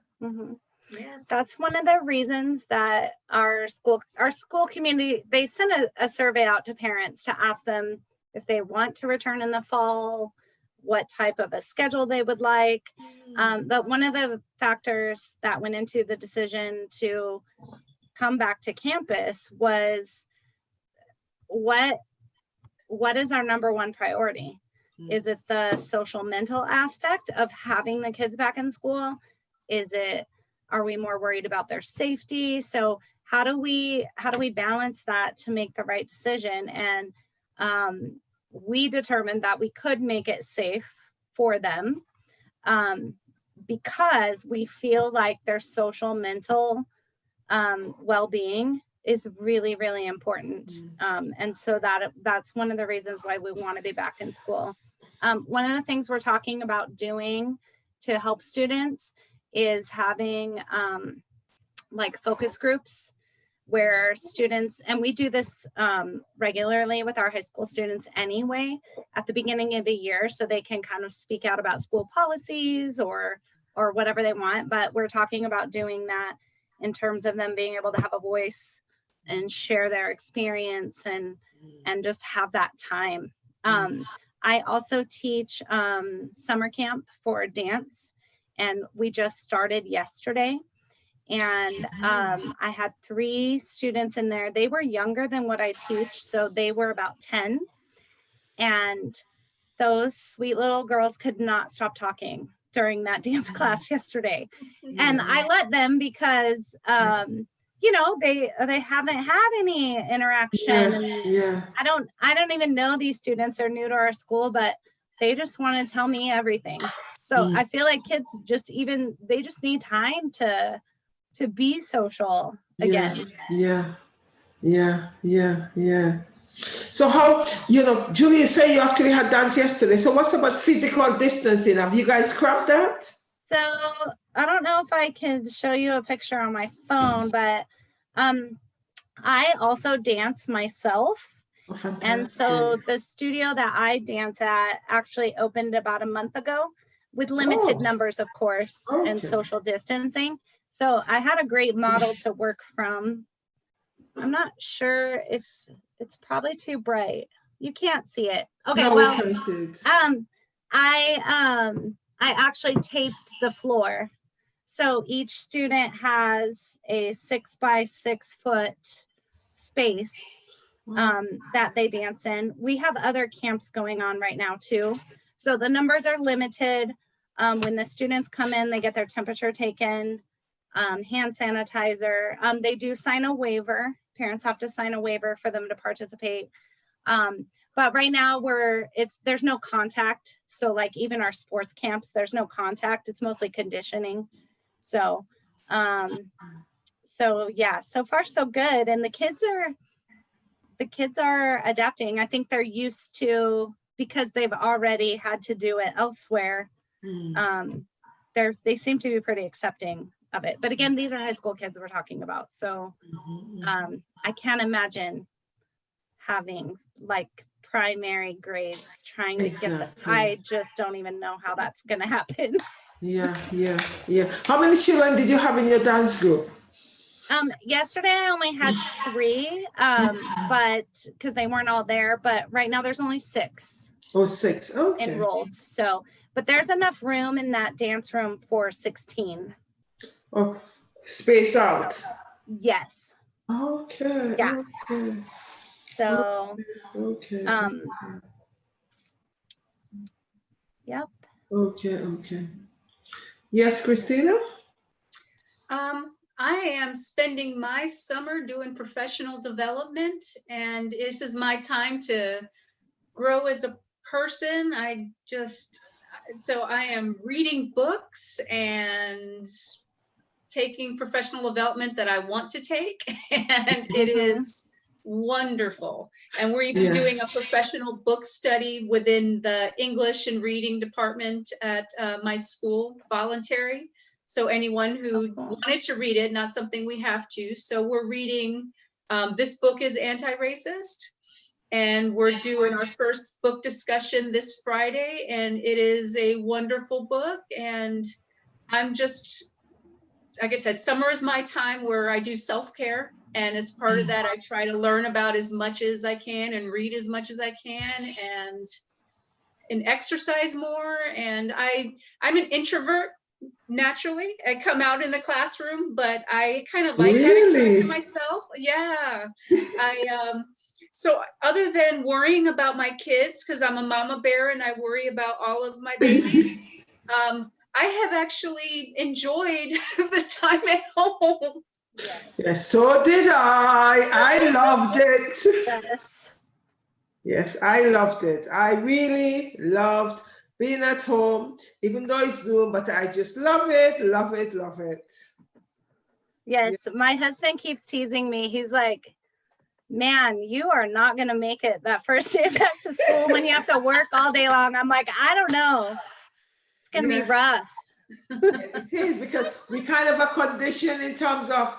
Speaker 3: Yes. That's one of the reasons that our school community, they sent a survey out to parents to ask them if they want to return in the fall, what type of a schedule they would like. But one of the factors that went into the decision to come back to campus was what is our number one priority? Is it the social mental aspect of having the kids back in school? Are we more worried about their safety? So how do we balance that to make the right decision? And we determined that we could make it safe for them because we feel like their social mental well-being is really, really important. And so that's one of the reasons why we want to be back in school. One of the things we're talking about doing to help students is having like focus groups where students, and we do this regularly with our high school students anyway, at the beginning of the year, so they can kind of speak out about school policies or whatever they want. But we're talking about doing that in terms of them being able to have a voice and share their experience and just have that time. I also teach summer camp for dance, and we just started yesterday. And I had 3 students in there. They were younger than what I teach, so they were about 10. And those sweet little girls could not stop talking during that dance class yesterday. And I let them because, you know, they haven't had any interaction. And I don't even know these students are new to our school, but they just want to tell me everything. So I feel like kids they just need time to be social again.
Speaker 1: So how, you know, Julie, you say you actually had dance yesterday. So what's about physical distancing? Have you guys scrapped that?
Speaker 3: So I don't know if I can show you a picture on my phone, but I also dance myself.
Speaker 1: Oh,
Speaker 3: and so the studio that I dance at actually opened about a month ago with limited numbers, of course, and social distancing. So I had a great model to work from. I'm not sure if it's probably too bright. You can't see it. Okay,
Speaker 1: no,
Speaker 3: well,
Speaker 1: we can see it.
Speaker 3: I actually taped the floor. So each student has a 6 by 6 foot space that they dance in. We have other camps going on right now too. So the numbers are limited. When the students come in, they get their temperature taken, hand sanitizer. They do sign a waiver. Parents have to sign a waiver for them to participate. But right now there's no contact. So like even our sports camps, there's no contact. It's mostly conditioning. So yeah, so far so good. And the kids are adapting. I think they're used to, because they've already had to do it elsewhere. They seem to be pretty accepting of it. But again, these are high school kids we're talking about. So I can't imagine having like primary grades trying to get the, I just don't even know how that's going to happen.
Speaker 1: Yeah. How many children did you have in your dance group?
Speaker 3: Yesterday I only had 3, but because they weren't all there, but right now there's only 6.
Speaker 1: Oh, 6. Okay.
Speaker 3: Enrolled. So, but there's enough room in that dance room for 16.
Speaker 1: Oh, space out.
Speaker 3: Yes.
Speaker 1: Okay.
Speaker 3: Yeah.
Speaker 1: Okay.
Speaker 3: So,
Speaker 1: Okay.
Speaker 3: Yep.
Speaker 1: Okay. Yes, Christina?
Speaker 2: I am spending my summer doing professional development, and this is my time to grow as a person. So I am reading books and taking professional development that I want to take, and it is wonderful. And we're even doing a professional book study within the English and reading department at my school, voluntary. So anyone who wanted to read it, not something we have to. So we're reading, this book is anti-racist, and we're doing our first book discussion this Friday, and it is a wonderful book. And I'm just, like I said, summer is my time where I do self-care. And as part of that, I try to learn about as much as I can and read as much as I can and exercise more. And I'm an introvert naturally. I come out in the classroom, but I kind of like having time to myself. Yeah. So other than worrying about my kids, because I'm a mama bear and I worry about all of my babies, I have actually enjoyed the time at home.
Speaker 1: Yes, so did I. I loved it. Yes, I loved it. I really loved being at home, even though it's Zoom, but I just love it.
Speaker 3: Yes, my husband keeps teasing me. He's like, man, you are not going to make it that first day back to school when you have to work all day long. I'm like, I don't know. It's going to be rough.
Speaker 1: It is, because we kind of a condition in terms of,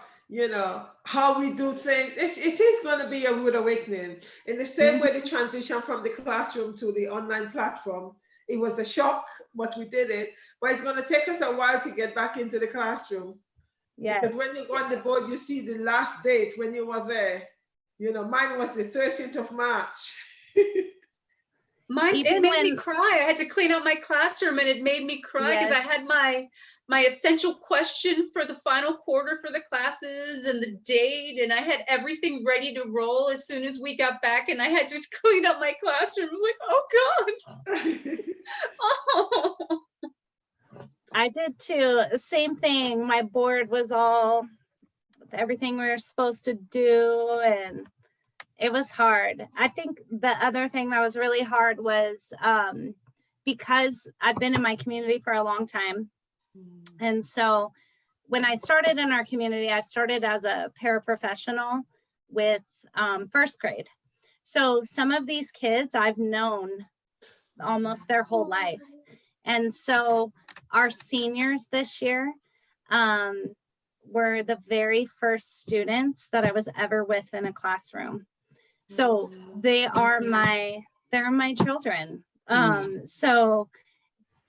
Speaker 1: how we do things. It is going to be a rude awakening. In the same way, the transition from the classroom to the online platform, it was a shock, but we did it. But it's going to take us a while to get back into the classroom. Yes. Because when you go on the board, you see the last date when you were there. Mine was the 13th of March.
Speaker 2: It made me cry. I had to clean up my classroom, and it made me cry because I had my essential question for the final quarter for the classes and the date, and I had everything ready to roll as soon as we got back, and I had to clean up my classroom. I was like, oh God. Oh.
Speaker 3: I did too. Same thing. My board was all with everything we were supposed to do, and it was hard. I think the other thing that was really hard was because I've been in my community for a long time. And so when I started in our community, I started as a paraprofessional with first grade. So some of these kids I've known almost their whole life. And so our seniors this year were the very first students that I was ever with in a classroom. So they're my children. So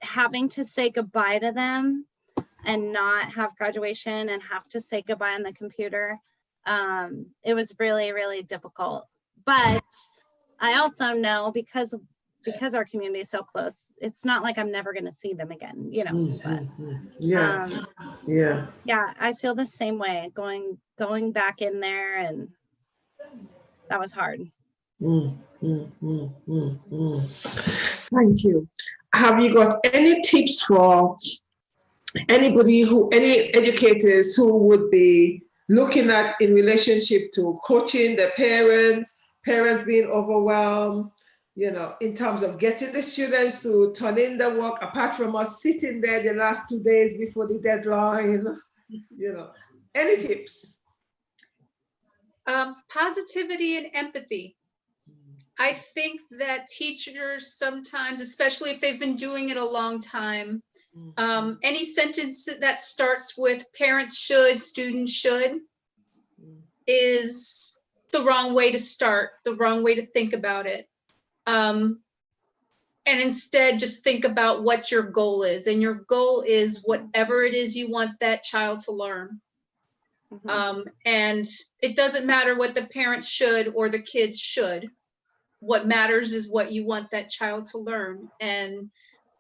Speaker 3: having to say goodbye to them and not have graduation and have to say goodbye on the computer, it was really, really difficult. But I also know because our community is so close, it's not like I'm never going to see them again, but yeah, I feel the same way going back in there, and that was hard.
Speaker 1: Thank you. Have you got any tips for any educators who would be looking at in relationship to coaching their parents being overwhelmed, in terms of getting the students to turn in the work, apart from us sitting there the last 2 days before the deadline, any tips?
Speaker 2: Positivity and empathy. I think that teachers sometimes, especially if they've been doing it a long time, any sentence that starts with parents should, students should, is the wrong way to start, the wrong way to think about it. And instead just think about what your goal is. And your goal is whatever it is you want that child to learn. And it doesn't matter what the parents should or the kids should. What matters is what you want that child to learn. And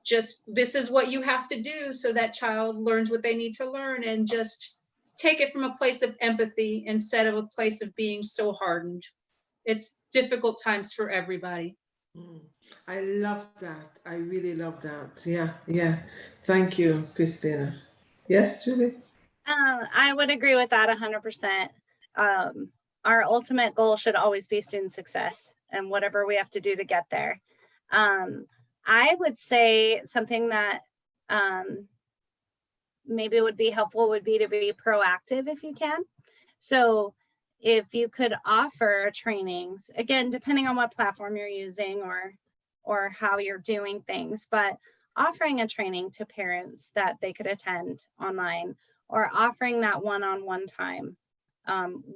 Speaker 2: just, this is what you have to do so that child learns what they need to learn, and just take it from a place of empathy instead of a place of being so hardened. It's difficult times for everybody.
Speaker 1: I love that. I really love that. Yeah. Thank you, Christina. Yes, Julie?
Speaker 3: I would agree with that 100%. Our ultimate goal should always be student success, and whatever we have to do to get there. I would say something that maybe would be helpful would be to be proactive if you can. So if you could offer trainings, again, depending on what platform you're using or how you're doing things, but offering a training to parents that they could attend online, or offering that one-on-one time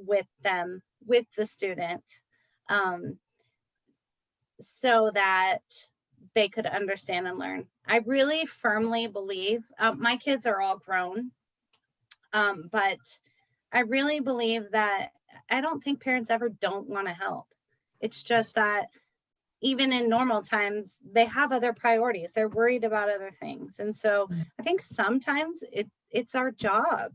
Speaker 3: with them, with the student, so that they could understand and learn. I really firmly believe, my kids are all grown, but I really believe that I don't think parents ever don't want to help. It's just that even in normal times, they have other priorities. They're worried about other things. And so I think sometimes it's our job.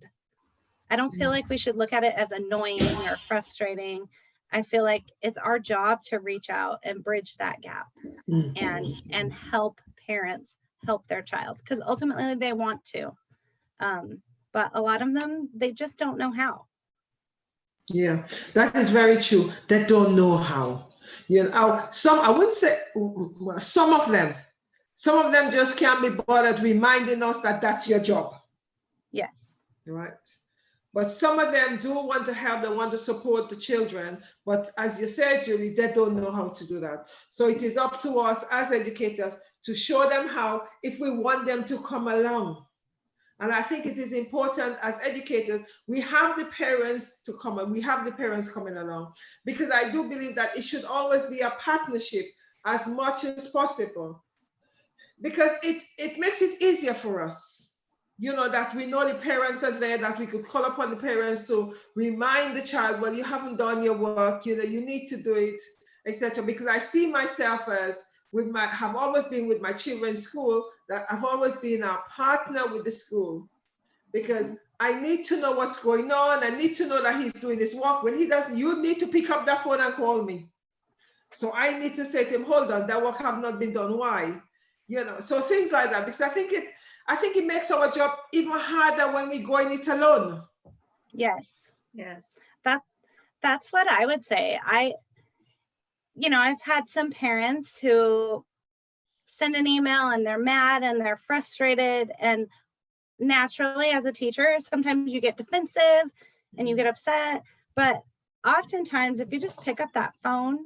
Speaker 3: I don't feel like we should look at it as annoying or frustrating. I feel like it's our job to reach out and bridge that gap and help parents help their child, because ultimately they want to. But a lot of them, they just don't know how.
Speaker 1: Yeah, that is very true. They don't know how. Some, I wouldn't say some of them just can't be bothered reminding us that that's your job.
Speaker 3: Yes.
Speaker 1: Right. But some of them do want to help, they want to support the children. But as you said, Julie, they don't know how to do that. So it is up to us as educators to show them how, if we want them to come along. And I think it is important as educators, we have the parents to come, and we have the parents coming along, because I do believe that it should always be a partnership as much as possible, because it makes it easier for us, that we know the parents are there, that we could call upon the parents to remind the child, well, you haven't done your work, you need to do it, etc. Because I see myself as have always been with my children's school, that I've always been a partner with the school, because I need to know what's going on. I need to know that he's doing his work. When he doesn't, you need to pick up that phone and call me. So I need to say to him, hold on, that work have not been done. Why? So things like that, because I think it makes our job even harder when we go in it alone.
Speaker 3: Yes. That's what I would say. I've had some parents who send an email and they're mad and they're frustrated, and naturally as a teacher, sometimes you get defensive and you get upset, but oftentimes if you just pick up that phone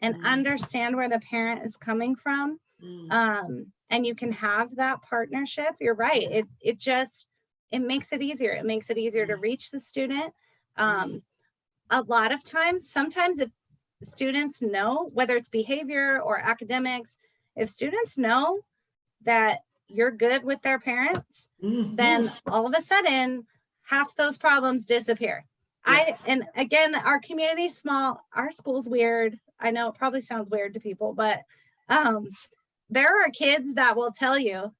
Speaker 3: and understand where the parent is coming from, and you can have that partnership, you're right, it makes it easier. It makes it easier to reach the student. A lot of times, sometimes if students know, whether it's behavior or academics, if students know that you're good with their parents, then all of a sudden half those problems disappear. And again, our community's small, our school's weird. I know it probably sounds weird to people, but there are kids that will tell you,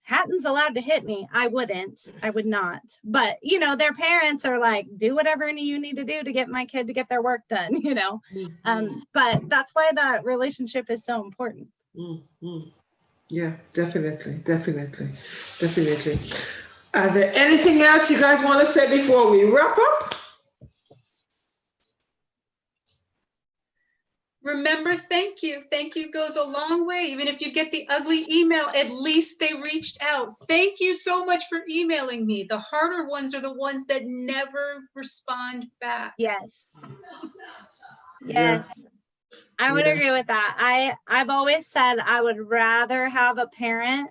Speaker 3: Hatton's allowed to hit me. I would not. But, their parents are like, do whatever you need to do to get my kid to get their work done, But that's why that relationship is so important.
Speaker 1: Yeah, definitely. Are there anything else you guys want to say before we wrap up?
Speaker 2: Remember, thank you. Thank you goes a long way. Even if you get the ugly email, at least they reached out. Thank you so much for emailing me. The harder ones are the ones that never respond back.
Speaker 3: Yes.
Speaker 1: Yes.
Speaker 3: I would agree with that. I've always said I would rather have a parent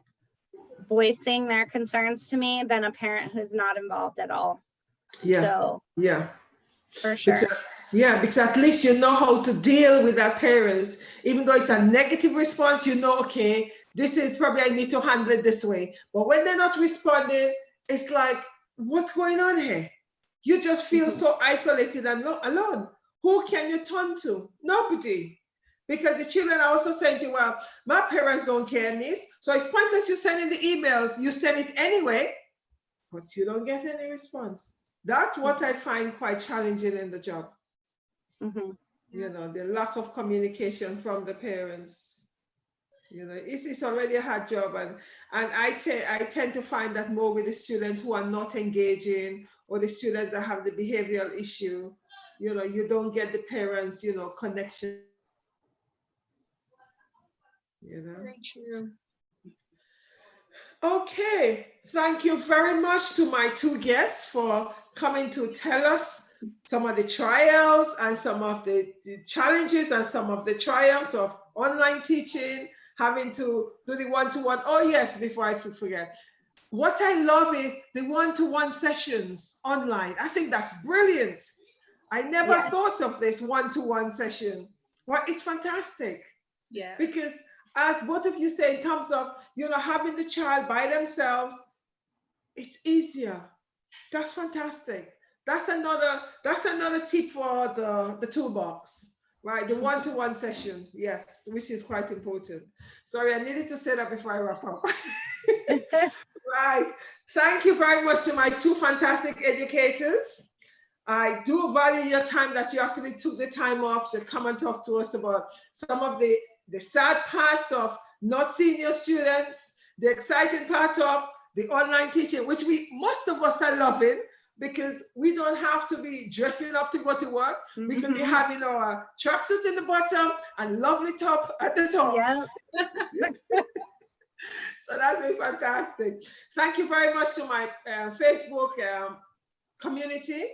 Speaker 3: voicing their concerns to me than a parent who's not involved at all.
Speaker 1: Yeah.
Speaker 3: So,
Speaker 1: yeah.
Speaker 3: For sure.
Speaker 1: Because at least you know how to deal with that parents. Even though it's a negative response, you know, okay, this is probably I need to handle it this way. But when they're not responding, it's like, what's going on here? You just feel so isolated and alone. Who can you turn to? Nobody. Because the children are also saying to you, well, my parents don't care, miss. So it's pointless you sending the emails. You send it anyway, but you don't get any response. That's what I find quite challenging in the job. You know, the lack of communication from the parents. You know, it's already a hard job, and I tend to find that more with the students who are not engaging, or the students that have the behavioral issue. You know, you don't get the parents, you know, connection. You know.
Speaker 2: Very true.
Speaker 1: Okay, thank you very much to my two guests for coming to tell us some of the trials and some of the challenges and some of the triumphs of online teaching, having to do the one-to-one. Oh yes, before I forget. What I love is the one-to-one sessions online. I think that's brilliant. I never thought of this one-to-one session. Well, it's fantastic.
Speaker 2: Yeah.
Speaker 1: Because as both of you say, in terms of, you know, having the child by themselves, it's easier. That's fantastic. That's another tip for the toolbox, right? The one-to-one session, yes, which is quite important. Sorry, I needed to say that before I wrap up. Right. Thank you very much to my two fantastic educators. I do value your time that you actually took the time off to come and talk to us about some of the sad parts of not seeing your students, the exciting part of the online teaching, which most of us are loving, because we don't have to be dressing up to go to work. We can be having our tracksuits in the bottom and lovely top at the top. Yeah. So that's been fantastic. Thank you very much to my Facebook community.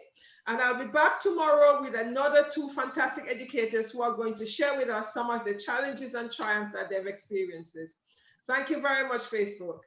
Speaker 1: And I'll be back tomorrow with another two fantastic educators who are going to share with us some of the challenges and triumphs that they've experienced. Thank you very much, Facebook.